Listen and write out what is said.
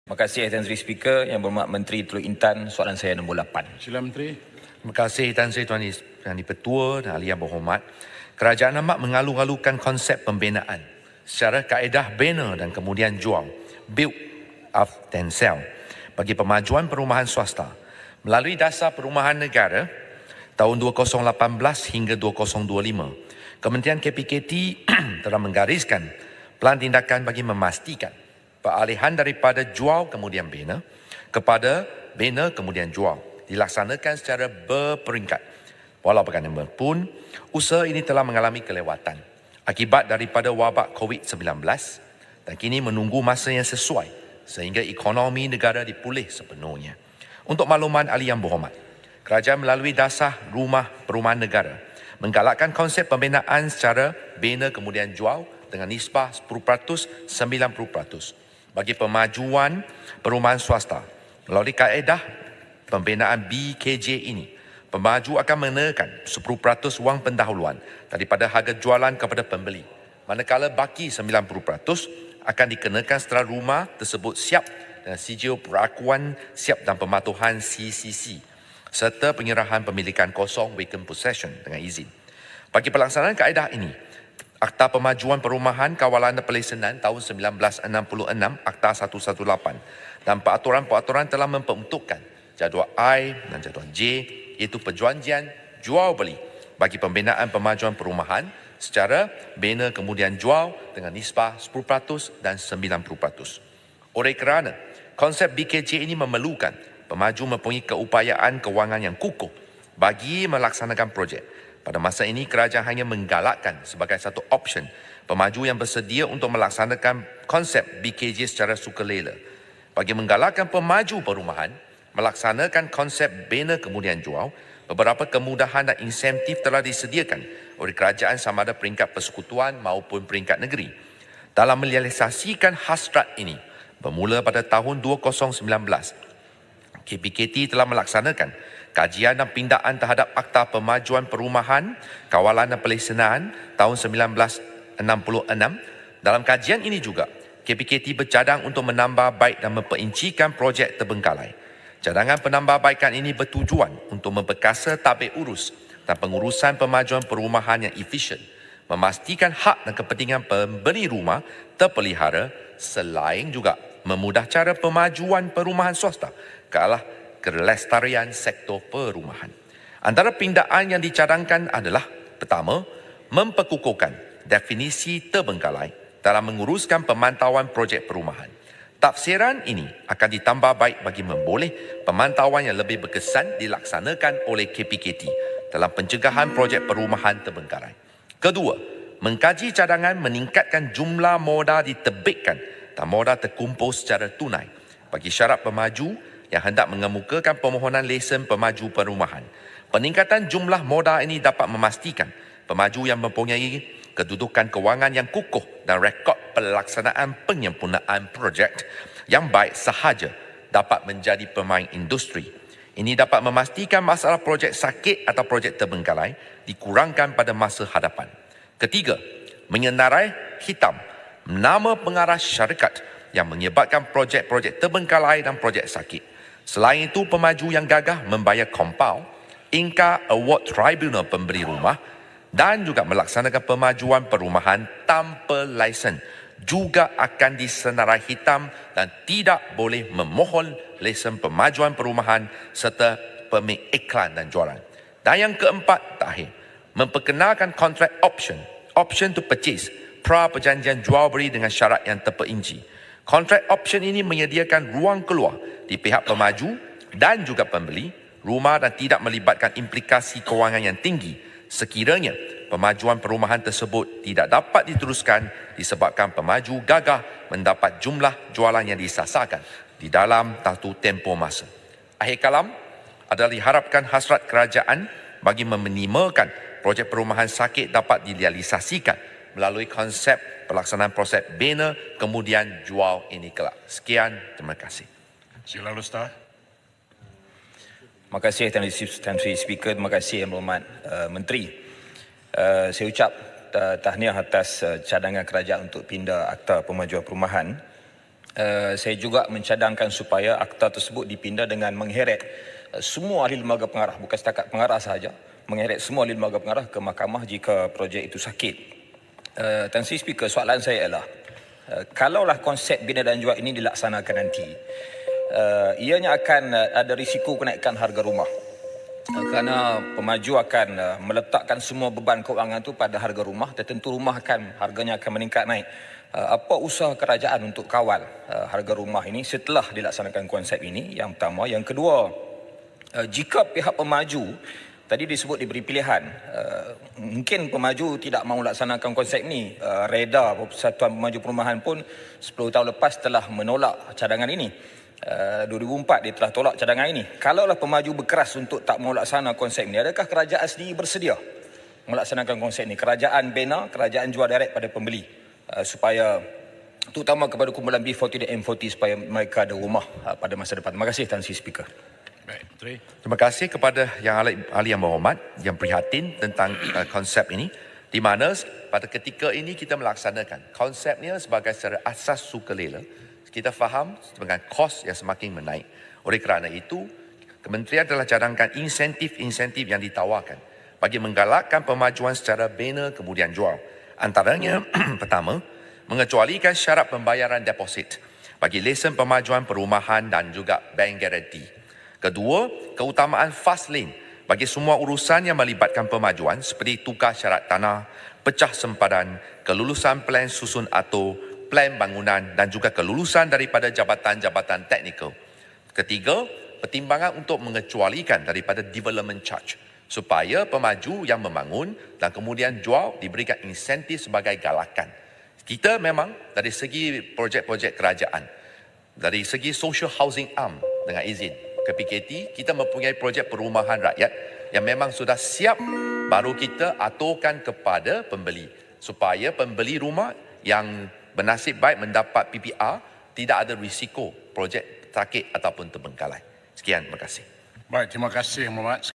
Terima kasih Tan Sri Speaker. Yang berhormat Menteri Teluk Intan, soalan saya nombor 8. Sila Menteri. Terima kasih Tan Sri Tuan Yang Dipertua dan Ahli Yang Berhormat. Kerajaan amat mengalu-alukan konsep pembinaan secara kaedah bina dan kemudian jual, build up then sell, bagi pemajuan perumahan swasta melalui Dasar Perumahan Negara tahun 2018 hingga 2025. Kementerian KPKT telah menggariskan pelan tindakan bagi memastikan peralihan daripada jual kemudian bina kepada bina kemudian jual dilaksanakan secara berperingkat. Walau bagaimanapun, usaha ini telah mengalami kelewatan akibat daripada wabak COVID-19 dan kini menunggu masa yang sesuai sehingga ekonomi negara dipulih sepenuhnya. Untuk makluman Ahli Yang Berhormat, kerajaan melalui Dasar Rumah Perumahan Negara menggalakkan konsep pembinaan secara bina kemudian jual dengan nisbah 10% 90%. Bagi pemajuan perumahan swasta melalui kaedah pembinaan BKJ ini, pemaju akan menekan 10% wang pendahuluan daripada harga jualan kepada pembeli, manakala baki 90% akan dikenakan setelah rumah tersebut siap dengan sijil perakuan siap dan pematuhan CCC serta penyerahan pemilikan kosong vacant possession dengan izin. Bagi pelaksanaan kaedah ini, Akta Pemajuan Perumahan Kawalan dan Pelesenan tahun 1966, Akta 118 dan peraturan-peraturan telah memperuntukkan jadual I dan jadual J, iaitu perjanjian jual beli bagi pembinaan pemajuan perumahan secara bina kemudian jual dengan nisbah 10% dan 90%. Oleh kerana konsep BKJ ini memerlukan pemaju mempunyai keupayaan kewangan yang kukuh bagi melaksanakan projek. Pada masa ini, kerajaan hanya menggalakkan sebagai satu option pemaju yang bersedia untuk melaksanakan konsep BKJ secara sukarela. Bagi menggalakkan pemaju perumahan melaksanakan konsep bina kemudian jual, beberapa kemudahan dan insentif telah disediakan oleh kerajaan sama ada peringkat persekutuan maupun peringkat negeri. Dalam merealisasikan hasrat ini, bermula pada tahun 2019, KPKT telah melaksanakan kajian dan pindaan terhadap Akta Pemajuan Perumahan, Kawalan dan Pelesenan tahun 1966. Dalam kajian ini juga, KPKT bercadang untuk menambah baik dan memperincikan projek terbengkalai. Cadangan penambahbaikan ini bertujuan untuk memperkasa tabik urus dan pengurusan pemajuan perumahan yang efisien, memastikan hak dan kepentingan pemberi rumah terpelihara selain juga memudah cara pemajuan perumahan swasta ke arah kelestarian sektor perumahan. Antara pindaan yang dicadangkan adalah: pertama, memperkukuhkan definisi terbengkalai dalam menguruskan pemantauan projek perumahan. Tafsiran ini akan ditambah baik bagi memboleh pemantauan yang lebih berkesan dilaksanakan oleh KPKT dalam pencegahan projek perumahan terbengkalai. Kedua, mengkaji cadangan meningkatkan jumlah modal diterbitkan dan modal terkumpul secara tunai bagi syarat pemaju yang hendak mengemukakan permohonan lesen pemaju perumahan. Peningkatan jumlah modal ini dapat memastikan pemaju yang mempunyai kedudukan kewangan yang kukuh dan rekod pelaksanaan penyempurnaan projek yang baik sahaja dapat menjadi pemain industri. Ini dapat memastikan masalah projek sakit atau projek terbengkalai dikurangkan pada masa hadapan. Ketiga, menyenarai hitam nama pengarah syarikat yang menyebabkan projek-projek terbengkalai dan projek sakit. Selain itu, pemaju yang gagah membayar kompaun, Inka Award Tribunal pemberi rumah dan juga melaksanakan pemajuan perumahan tanpa lesen juga akan disenarai hitam dan tidak boleh memohon lesen pemajuan perumahan serta permit iklan dan jualan. Dan yang keempat, terakhir, memperkenalkan kontrak option to purchase, pra perjanjian jual beli dengan syarat yang terperinci. Kontrak option ini menyediakan ruang keluar di pihak pemaju dan juga pembeli rumah dan tidak melibatkan implikasi kewangan yang tinggi sekiranya pemajuan perumahan tersebut tidak dapat diteruskan disebabkan pemaju gagah mendapat jumlah jualan yang disasarkan di dalam satu tempoh masa. Akhir kalam adalah diharapkan hasrat kerajaan bagi meminimalkan projek perumahan sakit dapat direalisasikan melalui konsep pelaksanaan proses bina kemudian jual ini kelak. Sekian, terima kasih. Sila Lusta. Terima kasih Tan Sri Speaker. Terima kasih Yang Berhormat Menteri. Saya ucap tahniah atas cadangan kerajaan untuk pindah Akta Pemajuan Perumahan Saya juga mencadangkan supaya akta tersebut dipindah dengan mengheret semua ahli lembaga pengarah, bukan setakat pengarah sahaja, mengheret semua ahli lembaga pengarah ke mahkamah jika projek itu sakit. Tan Sri Speaker, soalan saya ialah, kalaulah konsep bina dan jual ini dilaksanakan nanti, ianya akan ada risiko kenaikan harga rumah. Kerana pemaju akan meletakkan semua beban kewangan itu pada harga rumah, tertentu rumah harganya akan meningkat naik. Apa usaha kerajaan untuk kawal harga rumah ini setelah dilaksanakan konsep ini? Yang pertama. Yang kedua, jika pihak pemaju tadi disebut diberi pilihan, mungkin pemaju tidak mahu laksanakan konsep ini, Reda Persatuan Pemaju Perumahan pun 10 tahun lepas telah menolak cadangan ini. 2004 dia telah tolak cadangan ini. Kalaulah pemaju berkeras untuk tak mahu laksana konsep ini, adakah kerajaan sendiri bersedia melaksanakan konsep ini? Kerajaan bina, kerajaan jual direct pada pembeli, supaya terutama kepada kumpulan B40 dan M40 supaya mereka ada rumah pada masa depan. Terima kasih Tan Sri Speaker. Baik, Menteri. Terima kasih kepada yang ahli yang berhormat yang prihatin tentang konsep ini, di mana pada ketika ini kita melaksanakan konsepnya sebagai secara asas sukarela. Kita faham dengan kos yang semakin menaik. Oleh kerana itu, Kementerian telah cadangkan insentif-insentif yang ditawarkan bagi menggalakkan pemajuan secara bina kemudian jual. Antaranya, pertama, mengecualikan syarat pembayaran deposit bagi lesen pemajuan perumahan dan juga bank garanti. Kedua, keutamaan fast lane bagi semua urusan yang melibatkan pemajuan seperti tukar syarat tanah, pecah sempadan, kelulusan plan susun atur, plan bangunan dan juga kelulusan daripada jabatan-jabatan teknikal. Ketiga, pertimbangan untuk mengecualikan daripada development charge supaya pemaju yang membangun dan kemudian jual diberikan insentif sebagai galakan. Kita memang dari segi projek-projek kerajaan, dari segi social housing arm dengan izin KPKT, kita mempunyai projek perumahan rakyat yang memang sudah siap, baru kita aturkan kepada pembeli supaya pembeli rumah yang bernasib baik mendapat PPR tidak ada risiko projek sakit ataupun terbengkalai. Sekian, terima kasih. Baik, terima kasih Yang Berhormat.